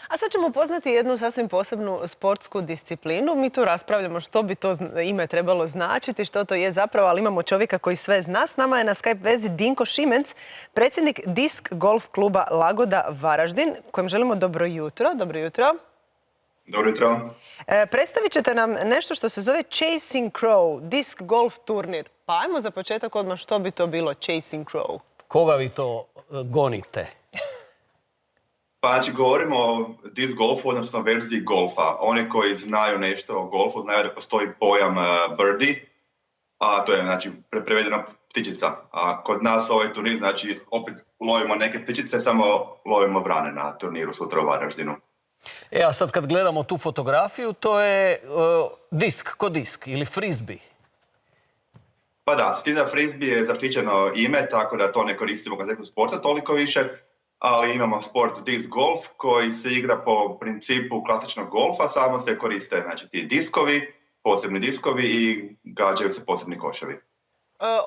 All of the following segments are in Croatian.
A sad ćemo upoznati jednu sasvim posebnu sportsku disciplinu. Mi tu raspravljamo što bi to ime trebalo značiti, što to je zapravo, ali imamo čovjeka koji sve zna. S nama je na Skype vezi Dinko Šimenc, predsjednik Disk Golf kluba Lagoda Varaždin, kojem želimo dobro jutro. Dobro jutro. Dobro jutro. Predstavit ćete nam nešto što se zove Chasing Crow, disk golf turnir. Pa ajmo za početak odmah što bi to bilo Chasing Crow. Koga vi to gonite? Pa znači govorimo o disc golfu, odnosno verziji golfa. Oni koji znaju nešto o golfu znaju da postoji pojam birdie, a to je znači prevedena ptičica. A kod nas ovaj turnir znači opet lovimo neke ptičice, samo lovimo vrane na turniru sutra u Varaždinu. A sad kad gledamo tu fotografiju, to je disk, ko disk ili frisbee? Pa da, s tim da frisbee je zaštićeno ime, tako da to ne koristimo u kontekstu sporta toliko više, ali imamo sport disc golf koji se igra po principu klasičnog golfa, samo se koriste znači, ti diskovi, posebni diskovi i gađaju se posebni koševi.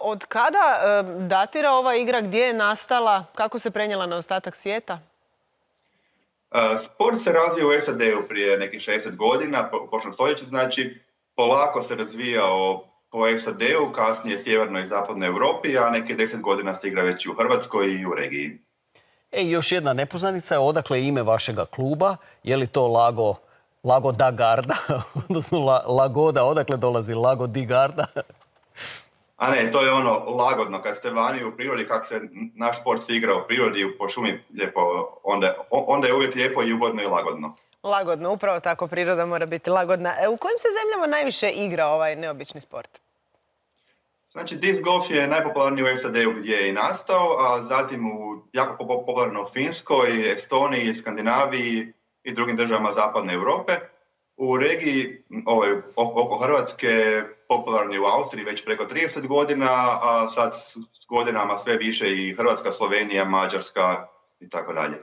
Od kada datira ova igra, gdje je nastala, kako se prenijela na ostatak svijeta? Sport se razvio u SAD-u prije nekih 60 godina, u prošlom stoljeću, znači polako se razvijao po SAD-u, kasnije sjevernoj i zapadnoj Europi, a neke 10 godina se igra već i u Hrvatskoj i u regiji. Još jedna nepoznanica je odakle ime vašega kluba, je li to Lago da Garda, odnosno Lagoda, odakle dolazi Lago di Garda? A ne, to je ono lagodno, kad ste vani u prirodi, kako se naš sport se igra u prirodi, po šumi, lijepo, onda je uvijek lijepo i ugodno i lagodno. Lagodno, upravo tako, priroda mora biti lagodna. U kojim se zemljama najviše igra ovaj neobični sport? Znači, disc golf je najpopularniji u SAD-u gdje je i nastao, a zatim jako popularno u Finskoj, Estoniji, Skandinaviji i drugim državama zapadne Europe. U regiji oko Hrvatske popularni u Austriji već preko 30 godina, a sad s godinama sve više i Hrvatska, Slovenija, Mađarska i tako dalje.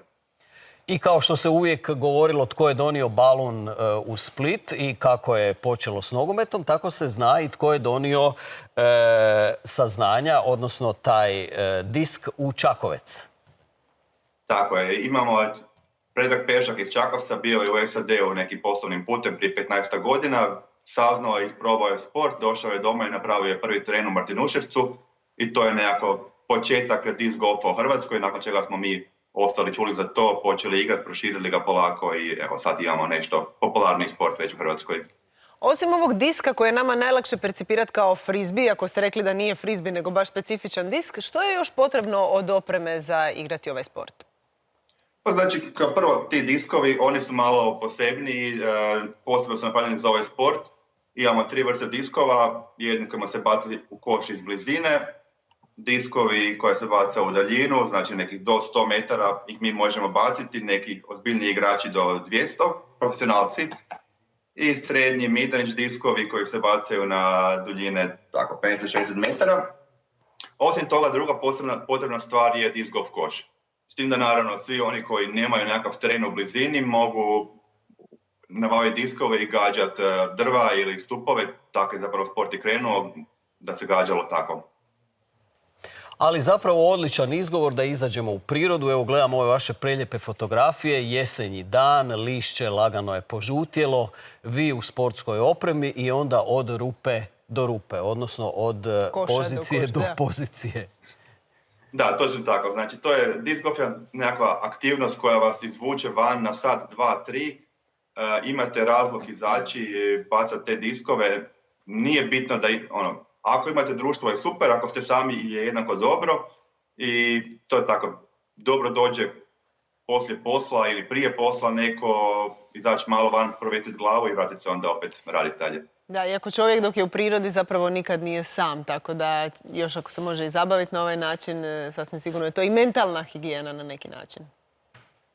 I kao što se uvijek govorilo tko je donio balun u Split i kako je počelo s nogometom, tako se zna i tko je donio saznanja, odnosno taj disk u Čakovec. Tako je. Imamo Predrag Pešak iz Čakovca, bio je u SAD-u nekim poslovnim putem prije 15 godina, saznao je, isprobao je sport, došao je doma i napravio je prvi teren u Martinuševcu i to je nekako početak disc golfa u Hrvatskoj, nakon čega smo mi ostali čuli za to, počeli igrati, proširili ga polako i evo sad imamo nešto popularniji sport već u Hrvatskoj. Osim ovog diska koji je nama najlakše percipirati kao frisbee, ako ste rekli da nije frisbee nego baš specifičan disk, što je još potrebno od opreme za igrati ovaj sport? Pa znači, kao prvo, ti diskovi, oni su malo posebniji, posebno su napravljeni za ovaj sport. Imamo 3 vrste diskova, jedni kojima se baci u koš iz blizine, diskovi koje se baca u daljinu, znači nekih do 100 metara ih mi možemo baciti, neki ozbiljni igrači do 200, profesionalci, i srednji midrange diskovi koji se bacaju na duljine tako 50-60 metara. Osim toga, druga potrebna stvar je disc golf koš. S tim da naravno svi oni koji nemaju nekakav teren u blizini mogu nabaviti diskove i gađati drva ili stupove, tako je zapravo sport i krenuo da se gađalo tako. Ali zapravo odličan izgovor da izađemo u prirodu. Evo gledamo ove vaše prelijepe fotografije, jesenji dan, lišće lagano je požutjelo, vi u sportskoj opremi i onda od rupe do rupe, odnosno od pozicije do pozicije. Da, točno tako. Znači, to je disc golf je nekakva aktivnost koja vas izvuče van na sat, 2, 3. Imate razlog izaći i bacati te diskove. Nije bitno da, ako imate društvo je super, ako ste sami je jednako dobro. I to je tako, dobro dođe poslije posla ili prije posla neko izaći malo van, provjetriti glavu i vratiti se onda opet raditi dalje. Da, iako čovjek dok je u prirodi zapravo nikad nije sam, tako da još ako se može i zabaviti na ovaj način, sasvim sigurno je to i mentalna higijena na neki način.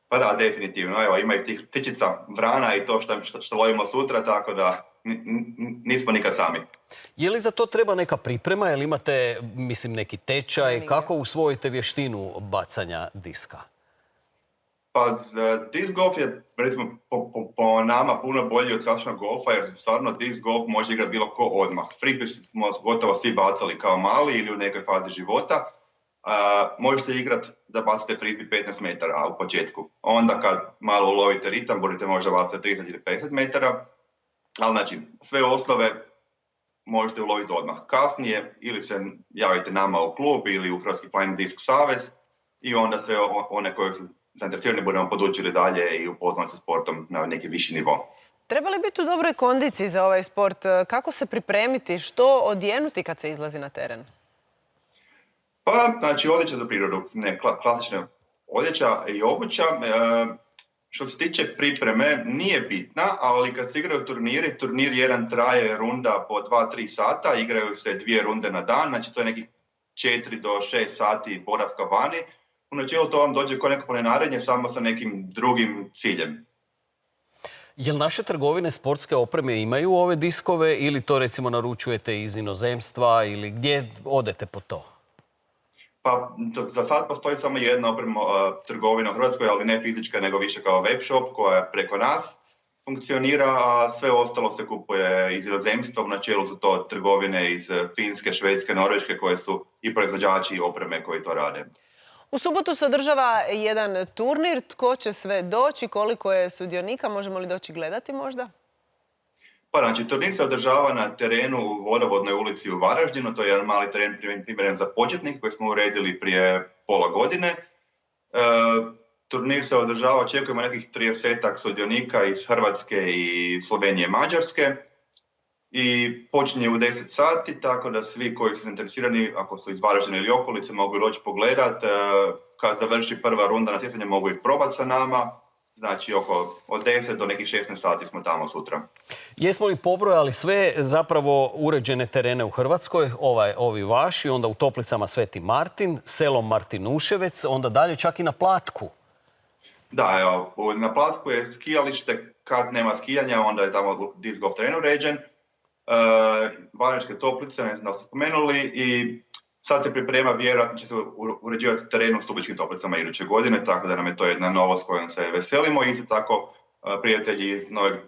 Pa da, definitivno. Evo, ima i tih ptičica, vrana i to što lovimo sutra, tako da nismo nikad sami. Je li za to treba neka priprema, ili imate, mislim, neki tečaj? Kako usvojite vještinu bacanja diska? Pa, disc golf je, recimo, po nama puno bolji od klasičnog golfa, jer stvarno disc golf može igrati bilo ko odmah. Frisbee smo gotovo svi bacali kao mali ili u nekoj fazi života, možete igrati da bacite frisbee 15 metara u početku. Onda kad malo ulovite ritam, budete možda baciti 30 ili 50 metara, ali znači sve osnove možete uloviti odmah. Kasnije ili se javite nama u klub ili u Hrvatski Flying Disc Savez i onda sve one koje su zainteresirani budemo podučili dalje i upoznati sa sportom na neki viši nivo. Treba li biti u dobroj kondiciji za ovaj sport? Kako se pripremiti? Što odjenuti kad se izlazi na teren? Pa, znači, odjeća za prirodu, ne klasična odjeća i obuća. Što se tiče pripreme, nije bitna, ali kad se igraju turniri, turnir jedan traje runda po 2-3 sata, igraju se 2 runde na dan, znači to je nekih 4 do 6 sati boravka vani. U načelu to vam dođe kao neko planenarenje, samo sa nekim drugim ciljem. Jel naše trgovine sportske opreme imaju ove diskove ili to recimo naručujete iz inozemstva ili gdje odete po to? Pa za sad postoji samo jedna trgovina u Hrvatskoj, ali ne fizička, nego više kao web shop koja preko nas funkcionira, a sve ostalo se kupuje iz inozemstva. U načelu su to trgovine iz Finske, Švedske, Norveške koje su i proizvođači opreme koji to rade. U subotu se održava jedan turnir. Tko će sve doći? Koliko je sudionika? Možemo li doći gledati možda? Pa znači, turnir se održava na terenu u Vodovodnoj ulici u Varaždinu. To je jedan mali teren primjeren za početnik koji smo uredili prije pola godine. Turnir se održava, očekujemo nekih 30-ak sudionika iz Hrvatske i Slovenije i Mađarske. I počinje u 10 sati, tako da svi koji su zainteresirani, ako su iz Varaždina ili okolice, mogu doći pogledat. Kad završi prva runda natjecanja mogu i probati sa nama. Znači od 10 do nekih 16 sati smo tamo sutra. Jesmo li pobrojali sve zapravo uređene terene u Hrvatskoj, ovi vaši, onda u Toplicama Sveti Martin, selo Martinuševec, onda dalje čak i na Platku? Da, evo, na Platku je skijalište, kad nema skijanja, onda je tamo disc golf teren uređen. Varaždinske Toplice, ne znam da ste spomenuli, i sad se priprema, vjerojatno će se uređivati teren u Stubičkim Toplicama iduće godine, tako da nam je to jedna novost kojom se veselimo. Isto tako prijatelji iz Nove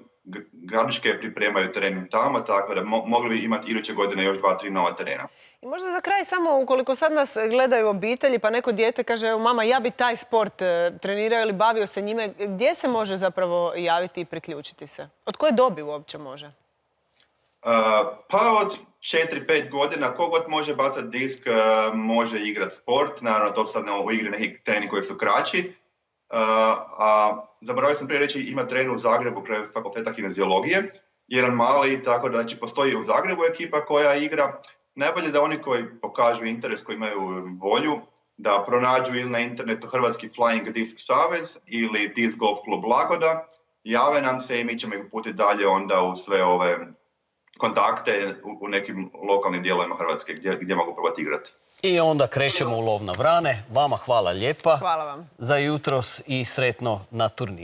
Gradiške pripremaju teren tamo, tako da mogli bi imati iduće godine još 2-3 nova terena. I možda za kraj samo, ukoliko sad nas gledaju obitelji, pa neko dijete kaže, evo mama, ja bi taj sport trenirao ili bavio se njime, gdje se može zapravo javiti i priključiti se? Od koje dobi uopće može? Pa od 4-5 godina, kogod može bacati disk, može igrati sport. Naravno, to sad u igri nekih trening koji su kraći. A zaboravio sam prije reći, ima trener u Zagrebu kraj fakulteta kineziologije. Jedan mali, tako da znači, postoji u Zagrebu ekipa koja igra. Najbolje da oni koji pokažu interes, koji imaju volju, da pronađu ili na internetu Hrvatski Flying Disc Savez ili Disc Golf Klub Lagoda. Jave nam se i mi ćemo ih uputiti dalje onda u sve ove kontakte u nekim lokalnim dijelovima Hrvatske gdje mogu probati igrati. I onda krećemo u lov na vrane. Vama hvala lijepa. Hvala vam. Za jutros i sretno na turniru.